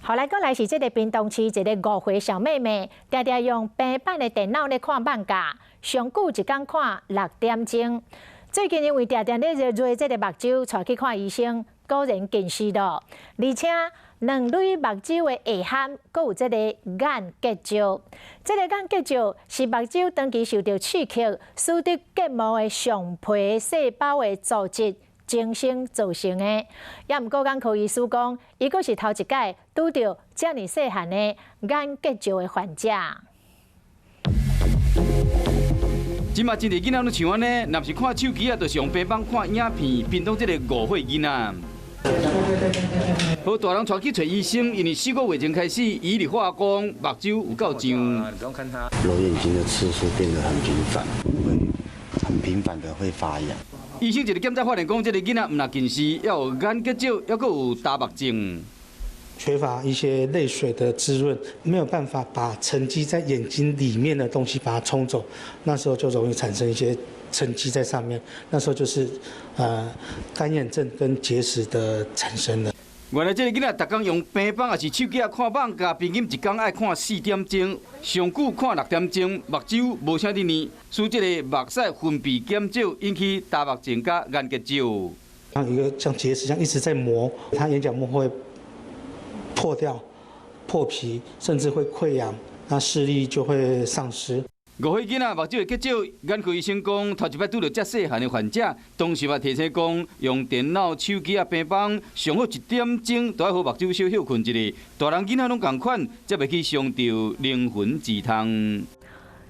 后来过来是这个屏东市一个5岁小妹妹，常常用平板的电脑咧看漫画，上久一天看6点钟。最近因为常常咧热这个目睭，带去看医生，果然近视了，而且两类目睭的下頷，阁有这个眼结石。这个眼结石是目睭长期受到刺激，使得结膜的上皮细胞的组织增生造成的。也毋过，眼科医师讲，伊阁是头一届拄到遮尔细汉的眼结石的患者。即马真侪囡仔都像安尼，若是看手机啊，就上平板看影片，屏东这个5岁囡仔。好大人带去找医生，因为4个月前开始，伊咧化光，目睭有够痒。揉眼睛的次数变得很频繁，会很频繁的会发痒。医生一个检查发现讲，这个囡仔唔但近视，要有眼结石，还阁有大目症。缺乏一些泪水的滋润，没有办法把沉积在眼睛里面的东西把它冲走，那时候就容易产生一些沉积在上面，那时候就是干眼症跟结石的产生了。原来这个囡仔逐工用平板也是手机啊看漫画，平均一天爱看4点钟，上久看6点钟，目睭无啥哩呢，使这个目屎分泌减少，引起大目症甲眼结石。像一个像结石一样一直在磨，它眼角膜会破掉、破皮，甚至会溃疡，那视力就会丧失。5岁囡仔目睭的结石，眼科医生讲，头一摆拄到遮细汉的患者，当时嘛提醒讲，用电脑、手机啊、平板，上好1点钟，都要好目睭小休困一下。大人囡仔拢共款，才袂去伤到灵魂之痛。